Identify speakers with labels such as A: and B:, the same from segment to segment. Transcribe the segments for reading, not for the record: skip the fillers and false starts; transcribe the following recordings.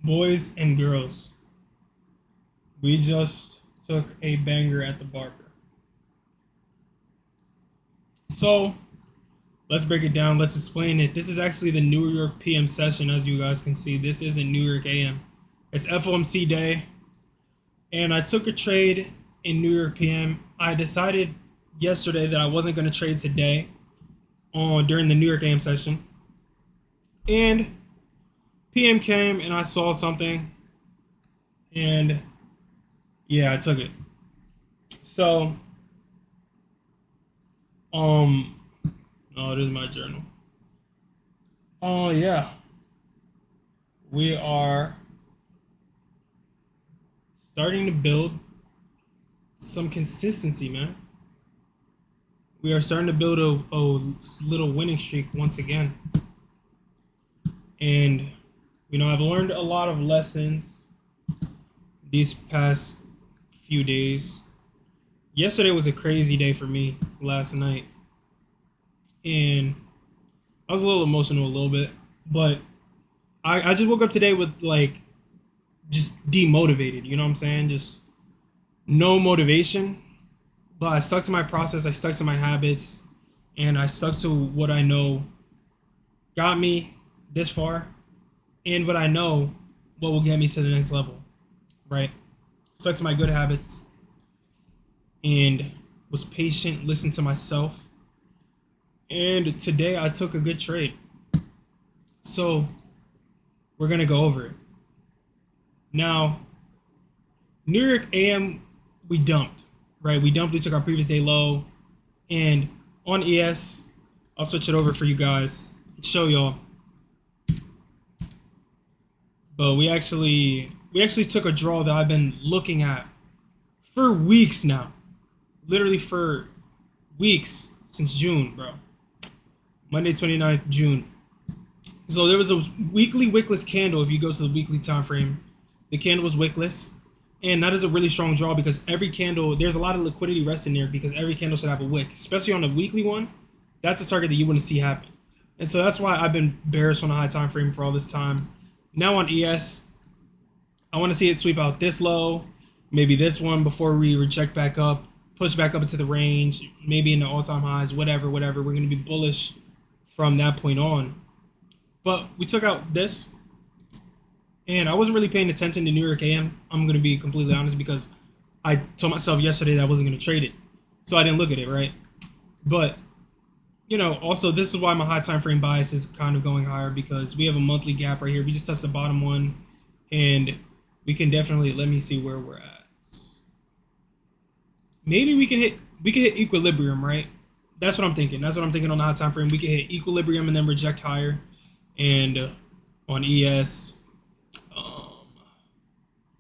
A: Boys and girls, we just took a banger at the barber. So let's break it down. Let's explain it. This is actually the New York PM session, as you guys can see. This isn't New York AM. It's FOMC day, and I took a trade in New York PM. I decided yesterday that I wasn't going to trade today during the New York AM session, and PM came and I saw something, and yeah, I took it. So, um, oh, this is my journal. Oh yeah, we are starting to build some consistency, man. We are starting to build a little winning streak once again. And, I've learned a lot of lessons these past few days. Yesterday was a crazy day for me last night. And I was a little emotional a little bit. But I just woke up today with, just demotivated. You know what I'm saying? Just no motivation. But I stuck to my process. I stuck to my habits. And I stuck to what I know got me this far, and what I know what will get me to the next level, right? Stuck to my good habits and was patient, listened to myself. And today I took a good trade. So we're going to go over it. Now, New York AM, we dumped, right? We took our previous day low. And on ES, I'll switch it over for you guys and show y'all. But we actually took a draw that I've been looking at for weeks now. Literally for weeks since June, bro. Monday 29th June. So there was a weekly wickless candle. If you go to the weekly time frame, the candle was wickless. And that is a really strong draw because every candle, there's a lot of liquidity resting there because every candle should have a wick, especially on a weekly one. That's a target that you want to see happen. And so that's why I've been bearish on a high time frame for all this time. Now on ES, I want to see it sweep out this low, maybe this one before we reject back up, push back up into the range, maybe into all-time highs, whatever. We're going to be bullish from that point on. But we took out this, and I wasn't really paying attention to New York AM. I'm going to be completely honest because I told myself yesterday that I wasn't going to trade it. So I didn't look at it, right? But also this is why my high time frame bias is kind of going higher because we have a monthly gap right here. We just touched the bottom one, and we can definitely, let me see where we're at. Maybe we can hit equilibrium, right? That's what I'm thinking. That's what I'm thinking on the high time frame. We can hit equilibrium and then reject higher. And on ES,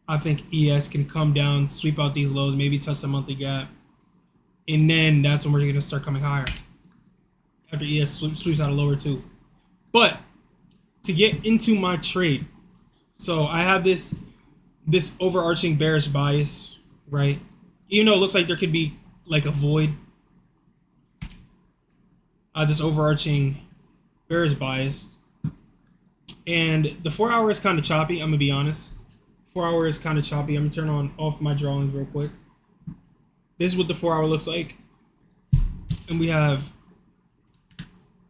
A: I think ES can come down, sweep out these lows, maybe touch the monthly gap, and then that's when we're going to start coming higher. After ES sweeps out a lower too. But to get into my trade, so I have this overarching bearish bias, right? Even though it looks like there could be like a void, this overarching bearish bias. And the 4 hour is kind of choppy, I'm gonna be honest. 4 hour is kind of choppy. I'm gonna turn off my drawings real quick. This is what the 4 hour looks like. And we have,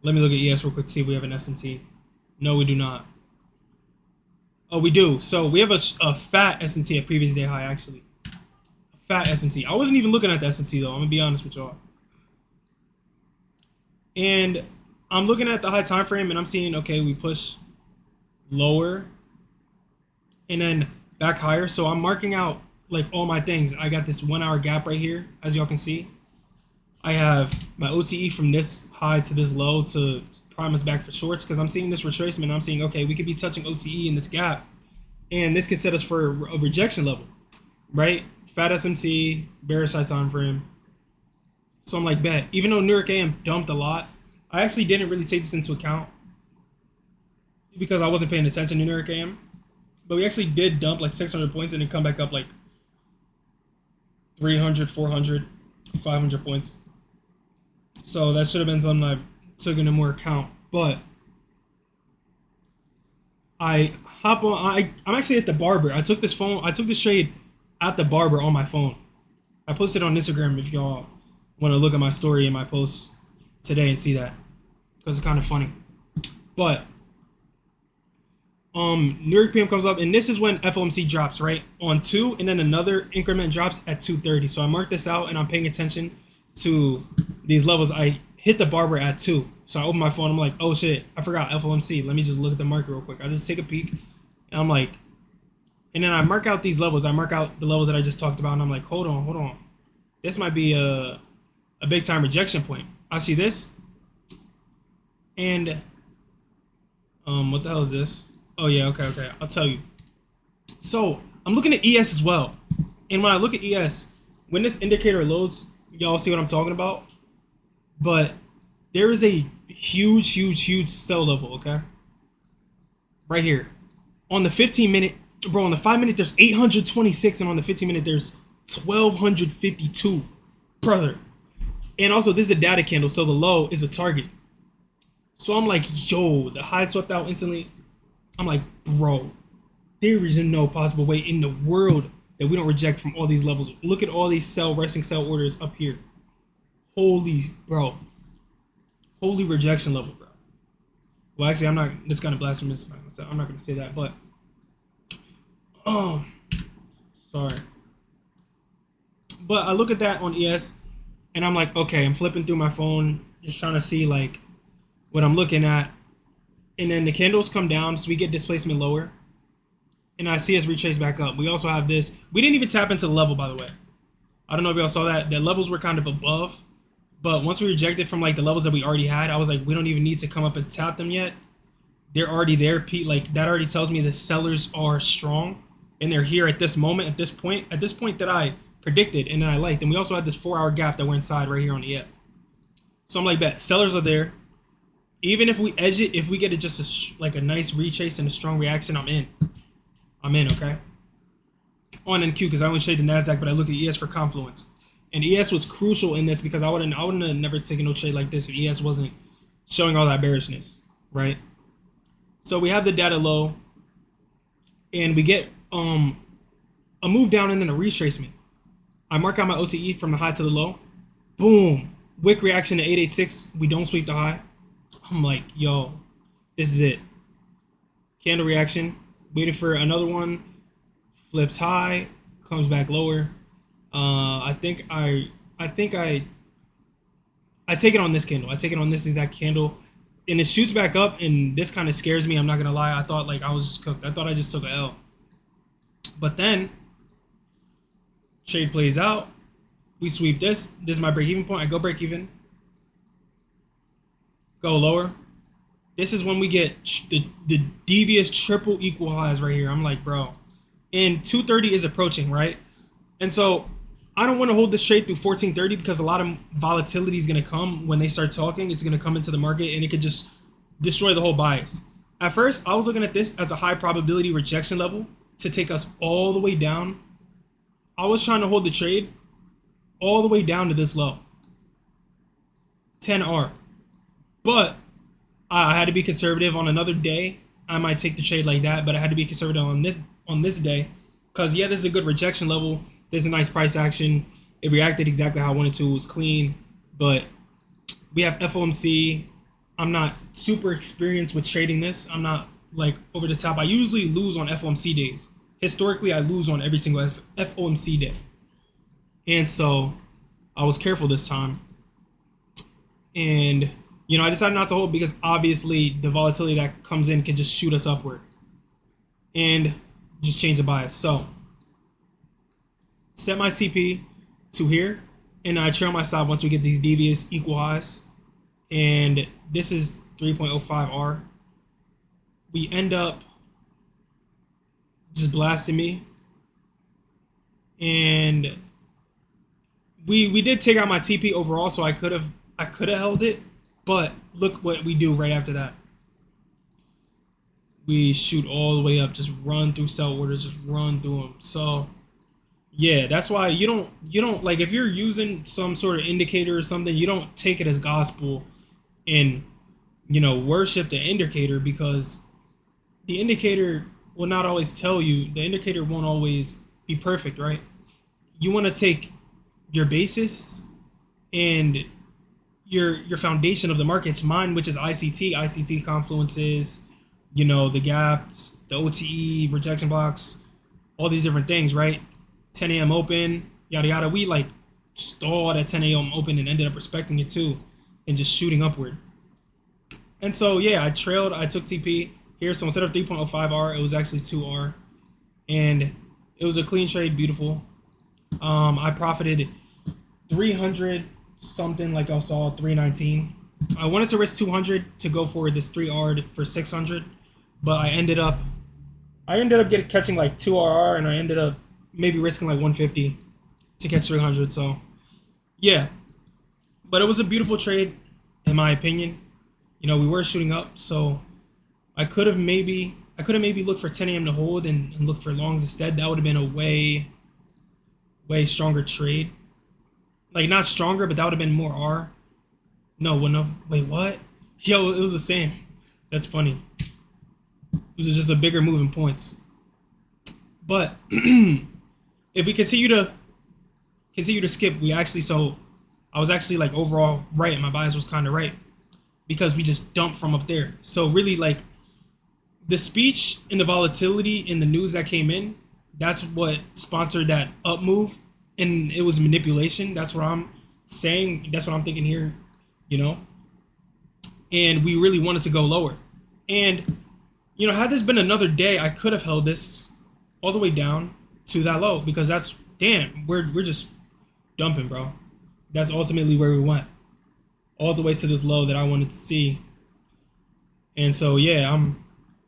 A: let me look at ES real quick to see if we have an SMT. No, we do not. Oh, we do. So we have a fat SMT at previous day high, actually. A fat SMT. I wasn't even looking at the SMT, though. I'm going to be honest with y'all. And I'm looking at the high time frame, and I'm seeing, okay, we push lower and then back higher. So I'm marking out, all my things. I got this 1 hour gap right here, as y'all can see. I have my OTE from this high to this low to prime us back for shorts because I'm seeing this retracement. I'm seeing, okay, we could be touching OTE in this gap, and this could set us for a rejection level, right? Fat SMT, bearish high time frame. So I'm like, bet. Even though New York AM dumped a lot, I actually didn't really take this into account because I wasn't paying attention to New York AM. But we actually did dump 600 points and then come back up 300, 400, 500 points. So that should have been something I took into more account. But I hop on. I'm actually at the barber. I took this phone. I took this trade at the barber on my phone. I posted on Instagram if y'all want to look at my story and my posts today and see that, because it's kind of funny. But New York PM comes up, and this is when FOMC drops right on 2, and then another increment drops at 2:30. So I marked this out, and I'm paying attention to these levels. I hit the barber at 2, so I open my phone. I'm like, oh shit, I forgot FOMC. Let me just look at the market real quick. I just take a peek, and I'm like, and then I mark out these levels. I mark out the levels that I just talked about, and I'm like, hold on. This might be a big time rejection point. I see this, and what the hell is this? Oh yeah, okay. I'll tell you. So I'm looking at ES as well, and when I look at ES, when this indicator loads, y'all see what I'm talking about. But there is a huge sell level, okay? Right here. On the 15-minute, bro, on the 5-minute, there's 826, and on the 15-minute, there's 1252, brother. And also, this is a data candle, so the low is a target. So I'm like, yo, the high swept out instantly. I'm like, bro, there is no possible way in the world that we don't reject from all these levels. Look at all these resting sell orders up here. Holy rejection level, bro. Well, actually, I'm not. This kind of blasphemous. I'm not gonna say that, but sorry. But I look at that on ES, and I'm like, okay, I'm flipping through my phone, just trying to see like what I'm looking at, and then the candles come down, so we get displacement lower, and I see us retrace back up. We also have this. We didn't even tap into the level, by the way. I don't know if y'all saw that. The levels were kind of above. But once we rejected from like the levels that we already had, I was like, we don't even need to come up and tap them yet. They're already there, Pete. Like that already tells me the sellers are strong, and they're here at this moment, at this point that I predicted and that I liked. And we also had this 4-hour gap that we're inside right here on ES. So I'm like, bet sellers are there. Even if we edge it, if we get it just like a nice retrace and a strong reaction, I'm in. Okay. On NQ because I only trade the Nasdaq, but I look at ES for confluence. And ES was crucial in this because I wouldn't have never taken no trade like this if ES wasn't showing all that bearishness, right? So we have the data low, and we get a move down and then a retracement. I mark out my OTE from the high to the low. Boom. Wick reaction to 886. We don't sweep the high. I'm like, yo, this is it. Candle reaction. Waiting for another one. Flips high. Comes back lower. I think I take it on this candle. I take it on this exact candle, and it shoots back up, and this kind of scares me. I'm not gonna lie. I thought like I was just cooked. I thought I just took a L. But then trade plays out. We sweep this. This is my break-even point. I go break even. Go lower. This is when we get the devious triple equal highs right here. I'm like, bro, and 230 is approaching, right? And so I don't want to hold this trade through 1430 because a lot of volatility is going to come when they start talking. It's going to come into the market, and it could just destroy the whole bias. At first, I was looking at this as a high probability rejection level to take us all the way down. I was trying to hold the trade all the way down to this low, 10R. But I had to be conservative. On another day, I might take the trade like that, but I had to be conservative on this day because, yeah, this is a good rejection level. There's a nice price action. It reacted exactly how I wanted to. It was clean. But we have FOMC. I'm not super experienced with trading this. I'm not like over the top. I usually lose on FOMC days. Historically, I lose on every single FOMC day. And so I was careful this time. And, you know, I decided not to hold because obviously the volatility that comes in can just shoot us upward and just change the bias. So set my TP to here, and I trail my stop once we get these devious equal highs. And this is 3.05R. We end up just blasting me, and we did take out my TP overall, so I could have held it, but look what we do right after that. We shoot all the way up, just run through sell orders, just run through them. So yeah, that's why you don't like, if you're using some sort of indicator or something, you don't take it as gospel and, you know, worship the indicator, because the indicator will not always tell you. The indicator won't always be perfect, right? You want to take your basis and your foundation of the markets, mine, which is ICT confluences, the gaps, the OTE, rejection blocks, all these different things, right? 10 a.m. open, yada yada. We like stalled at 10 a.m. open and ended up respecting it too, and just shooting upward. And so yeah, I trailed. I took TP here, so instead of 3.05R, it was actually 2R, and it was a clean trade, beautiful. I profited 300 something, like I saw 319. I wanted to risk 200 to go for this 3R for 600, but I ended up catching like 2RR, and I ended up maybe risking like 150 to catch 300. So yeah, but it was a beautiful trade in my opinion. We were shooting up, so I could have maybe looked for 10 a.m. to hold and look for longs instead. That would have been a way stronger trade. Like, not stronger, but that would have been more R. No, well, no. Wait, what? Yo, it was the same. That's funny. It was just a bigger move in points. But if we continue to skip, I was actually like overall right, and my bias was kind of right because we just dumped from up there. So really, like, the speech and the volatility in the news that came in, that's what sponsored that up move, and it was manipulation. That's what I'm saying. That's what I'm thinking here, and we really wanted to go lower. And had this been another day, I could have held this all the way down to that low, because we're just dumping, bro. That's ultimately where we went, all the way to this low that I wanted to see. And so yeah,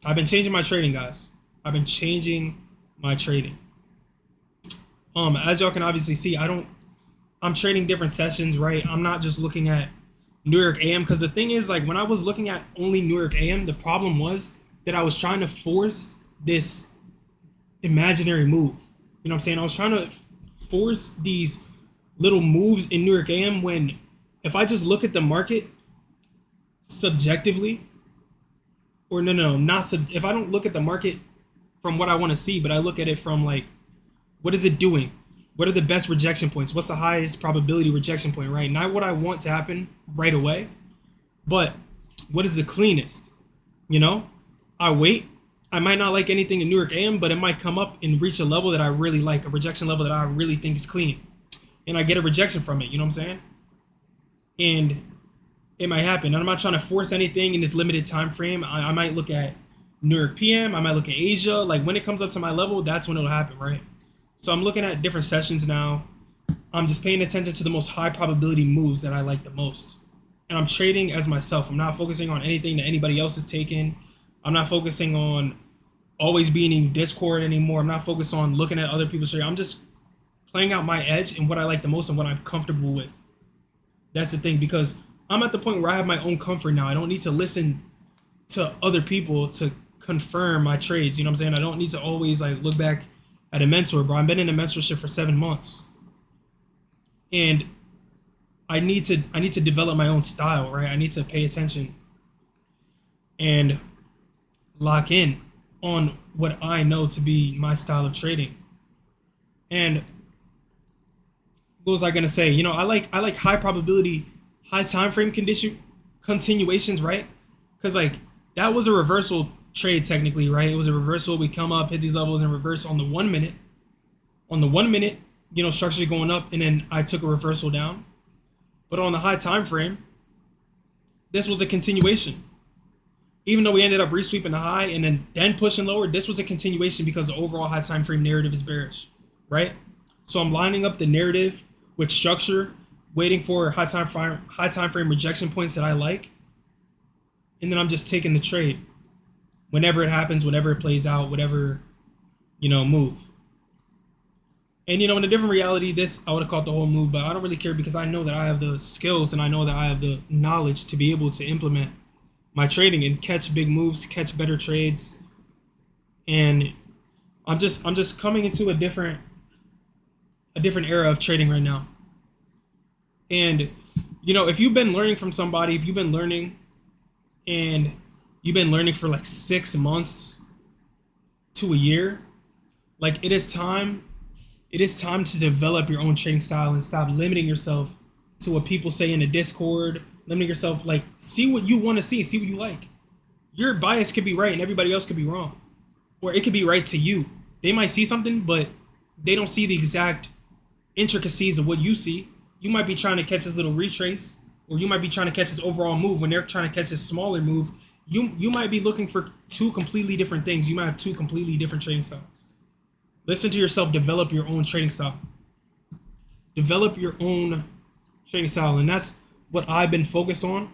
A: I've been changing my trading, guys. I've been changing my trading. As y'all can obviously see, I'm trading different sessions, right? I'm not just looking at New York AM, because the thing is, like, when I was looking at only New York AM, the problem was that I was trying to force this imaginary move. You know what I'm saying? I was trying to force these little moves in New York AM, when if I just look at the market subjectively, or if I don't look at the market from what I want to see, but I look at it from, like, what is it doing? What are the best rejection points? What's the highest probability rejection point, right? Not what I want to happen right away, but what is the cleanest? I wait. I might not like anything in New York AM, but it might come up and reach a level that I really like, a rejection level that I really think is clean, and I get a rejection from it. You know what I'm saying? And it might happen. I'm not trying to force anything in this limited time frame. I might look at New York PM. I might look at Asia. Like, when it comes up to my level, that's when it'll happen, right? So I'm looking at different sessions now. I'm just paying attention to the most high probability moves that I like the most. And I'm trading as myself. I'm not focusing on anything that anybody else is taking. I'm not focusing on always being in Discord anymore. I'm not focused on looking at other people's trade. I'm just playing out my edge and what I like the most and what I'm comfortable with. That's the thing, because I'm at the point where I have my own comfort now. I don't need to listen to other people to confirm my trades. You know what I'm saying? I don't need to always, like, look back at a mentor, bro. I've been in a mentorship for 7 months, and I need to develop my own style, right? I need to pay attention and lock in on what I know to be my style of trading. And what was I gonna say? I like high probability, high time frame continuations, right? Because, like, that was a reversal trade technically, right? It was a reversal. We come up, hit these levels, and reverse on the 1 minute. On the 1 minute, structure going up, and then I took a reversal down. But on the high time frame, this was a continuation. Even though we ended up resweeping the high and then pushing lower, this was a continuation because the overall high time frame narrative is bearish, right? So I'm lining up the narrative with structure, waiting for high time frame rejection points that I like, and then I'm just taking the trade whenever it happens, whenever it plays out, whatever, move. And, in a different reality, this, I would have caught the whole move, but I don't really care, because I know that I have the skills and I know that I have the knowledge to be able to implement my trading and catch big moves, catch better trades. And I'm just coming into a different era of trading right now. And, if you've been learning from somebody, if you've been learning and you've been learning for like 6 months, to a year, like it is time to develop your own trading style and stop limiting yourself to what people say in the Discord, limiting yourself, like see what you want to see what you like. Your bias could be right and everybody else could be wrong. Or it could be right to you. They might see something, but they don't see the exact intricacies of what you see. You might be trying to catch this little retrace, or you might be trying to catch this overall move when they're trying to catch this smaller move. You might be looking for two completely different things. You might have two completely different trading styles. Listen to yourself, develop your own trading style. Develop your own trading style, and that's what I've been focused on.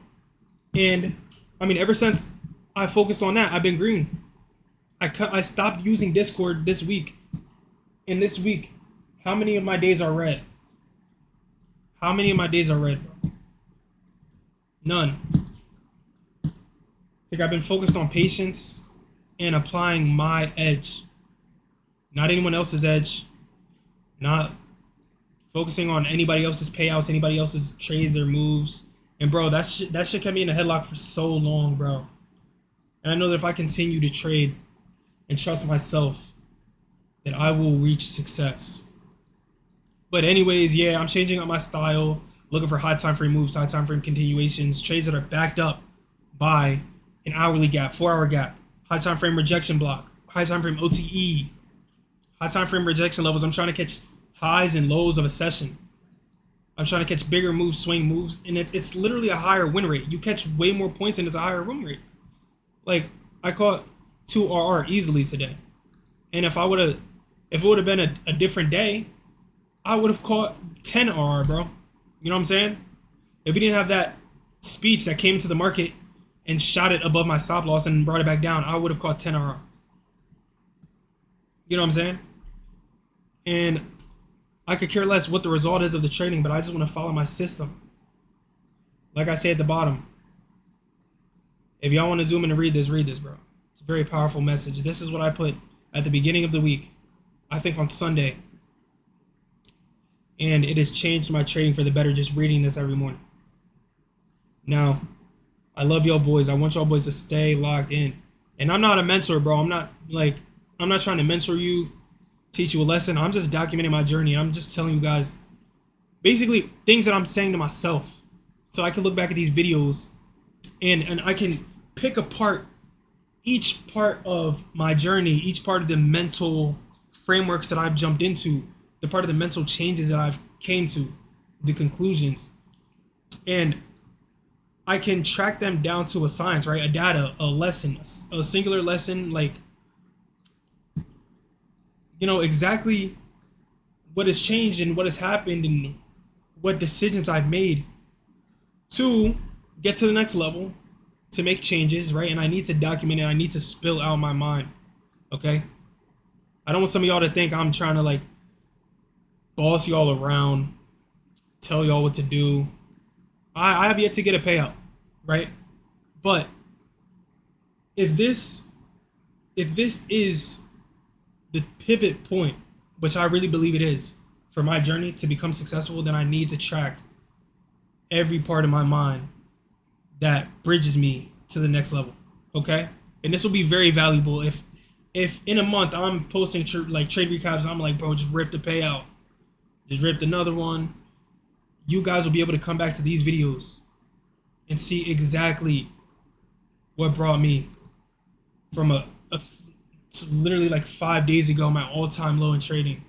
A: And I mean, ever since I focused on that, I've been green. I stopped using Discord this week. And this week, how many of my days are red? How many of my days are red, bro? None. It's like I've been focused on patience and applying my edge. Not anyone else's edge. Not focusing on anybody else's payouts, anybody else's trades or moves. And bro, that shit kept me in a headlock for so long, bro. And I know that if I continue to trade and trust myself, that I will reach success. But anyways, yeah, I'm changing up my style, looking for high time frame moves, high time frame continuations, trades that are backed up by an hourly gap, 4-hour gap, high time frame rejection block, high time frame OTE, high time frame rejection levels. I'm trying to catch highs and lows of a session. I'm trying to catch bigger moves, swing moves, and it's literally a higher win rate. You catch way more points and it's a higher win rate. Like I caught 2 RR easily today, and if it would have been a different day, I would have caught 10 RR, bro. You know what I'm saying? If we didn't have that speech that came to the market and shot it above my stop loss and brought it back down, I would have caught 10 RR. You know what I'm saying? And I could care less what the result is of the trading, but I just want to follow my system. Like I say at the bottom, if y'all want to zoom in and read this, bro. It's a very powerful message. This is what I put at the beginning of the week, I think on Sunday. And it has changed my trading for the better just reading this every morning. Now, I love y'all boys. I want y'all boys to stay locked in. And I'm not a mentor, bro. I'm not trying to mentor you, teach you a lesson. I'm just documenting my journey. I'm just telling you guys basically things that I'm saying to myself. So I can look back at these videos and I can pick apart each part of my journey, each part of the mental frameworks that I've jumped into, the part of the mental changes that I've came to, the conclusions. And I can track them down to a science, right? A data, a lesson, a singular lesson, like, you know, exactly what has changed and what has happened and what decisions I've made to get to the next level, to make changes, right? And I need to document it. I need to spill out my mind, okay? I don't want some of y'all to think I'm trying to like boss y'all around, tell y'all what to do. I have yet to get a payout, right? But if this is the pivot point, which I really believe it is, for my journey to become successful, then I need to track every part of my mind that bridges me to the next level, okay? And this will be very valuable if in a month I'm posting like trade recaps, I'm like, bro, just rip the payout, just ripped another one. You guys will be able to come back to these videos and see exactly what brought me from literally like 5 days ago, my all-time low in trading.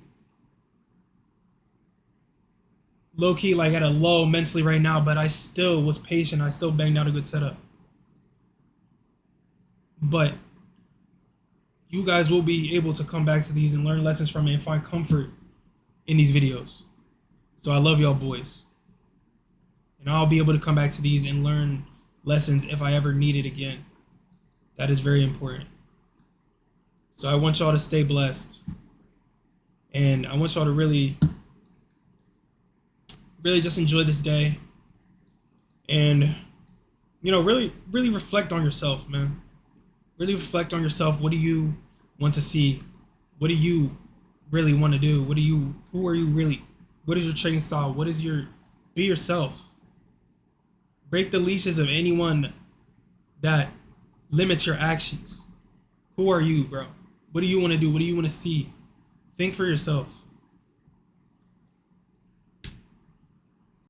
A: Low key, like at a low mentally right now, but I still was patient. I still banged out a good setup. But you guys will be able to come back to these and learn lessons from it and find comfort in these videos. So I love y'all boys. And I'll be able to come back to these and learn lessons if I ever need it again. That is very important. So I want y'all to stay blessed. And I want y'all to really just enjoy this day. And, you know, really reflect on yourself, man. Really reflect on yourself. What do you want to see? What do you really want to do? Who are you really? What is your trading style? Be yourself. Break the leashes of anyone that limits your actions. Who are you, bro? What do you want to do? What do you want to see? Think for yourself.